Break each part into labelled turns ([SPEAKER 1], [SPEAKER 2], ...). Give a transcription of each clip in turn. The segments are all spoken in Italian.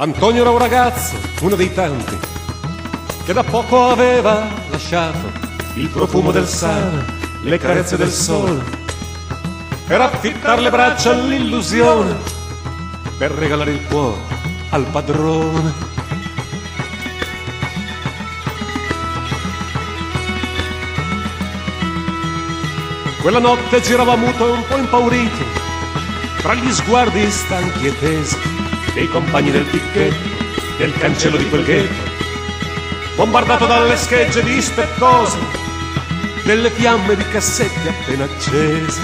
[SPEAKER 1] Antonio era un ragazzo, uno dei tanti, che da poco aveva lasciato il profumo del sale, le carezze del sole, per affittar le braccia all'illusione, per regalare il cuore al padrone. Quella notte girava muto e un po' impaurito tra gli sguardi stanchi e tesi dei compagni del picchetto, del cancello di quel ghetto, bombardato dalle schegge dispettose, delle fiamme di cassetti appena accesi.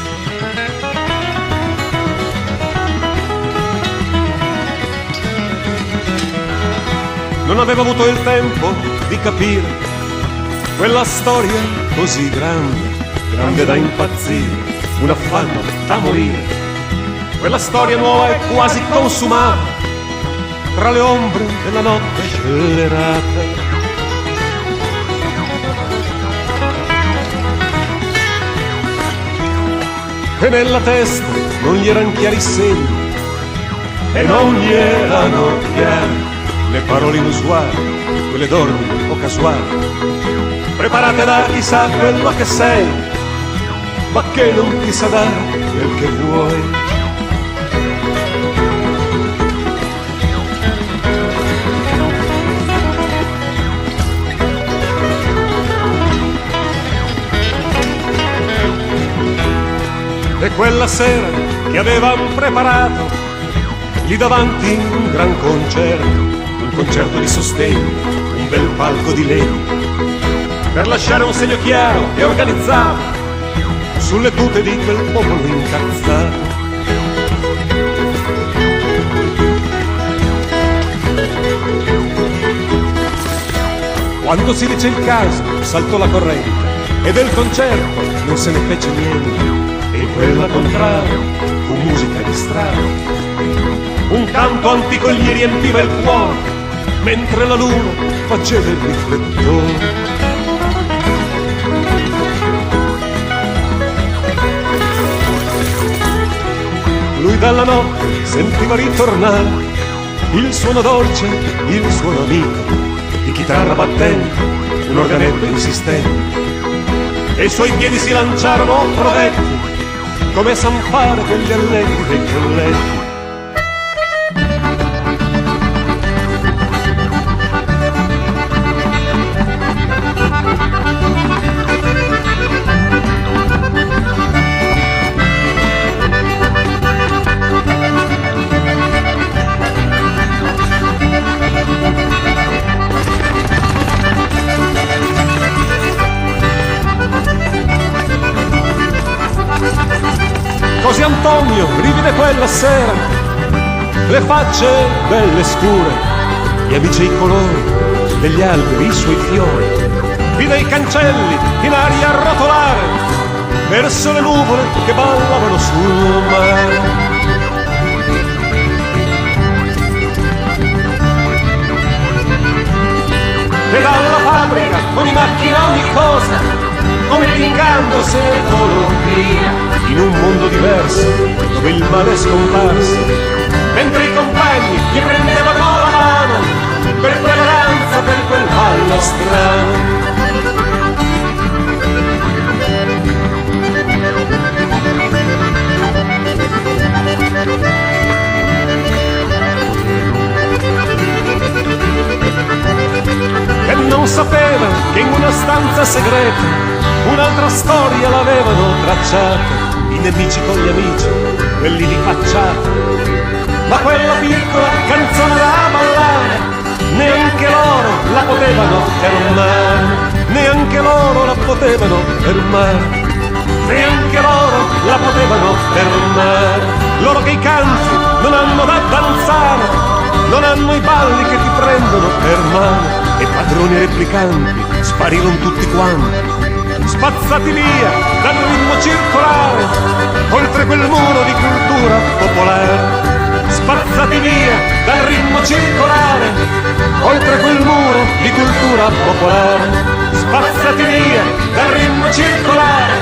[SPEAKER 1] Non aveva avuto il tempo di capire quella storia così grande, grande da impazzire, un affanno da morire. Quella storia nuova e quasi consumata tra le ombre della notte scellerata. E nella testa non gli erano chiari i segni e non gli erano chiari le parole inusuali, quelle d'ordine o casuali, preparate da chissà quello che sei, ma che non ti sa dare quel che vuoi. E quella sera che avevano preparato lì davanti un gran concerto, un concerto di sostegno, un bel palco di legno, per lasciare un segno chiaro e organizzato sulle tute di quel popolo incazzato. Quando si dice il caso saltò la corrente e del concerto non se ne fece niente. E quella contraria fu musica di strada, un canto antico gli riempiva il cuore, mentre la luna faceva il riflettore. Lui dalla notte sentiva ritornare il suono dolce, il suono amico di chitarra battente, un organetto insistente, e i suoi piedi si lanciarono provetti come a zampare degli allegri dei colletti. Così Antonio rivide quella sera le facce belle scure, gli amici e i colori degli alberi, i suoi fiori, vide i cancelli in aria rotolare verso le nuvole che ballavano sul mare. E dalla fabbrica ogni macchina, ogni cosa, come pingando se ne volò via in un mondo diverso dove il male è scomparso, mentre i compagni gli prendevano la mano per quella danza, per quel ballo strano. E non sapeva che in una stanza segreta un'altra storia l'avevano tracciata, i nemici con gli amici, quelli di facciata, ma quella piccola canzone da ballare neanche loro la potevano fermare, neanche loro la potevano fermare, neanche loro la potevano fermare. Loro che i canti non hanno da danzare, non hanno i balli che ti prendono per mano, e padroni e replicanti sparirono tutti quanti, spazzati via dal ritmo circolare, oltre quel muro di cultura popolare. Spazzati via dal ritmo circolare, oltre quel muro di cultura popolare. Spazzati via dal ritmo circolare,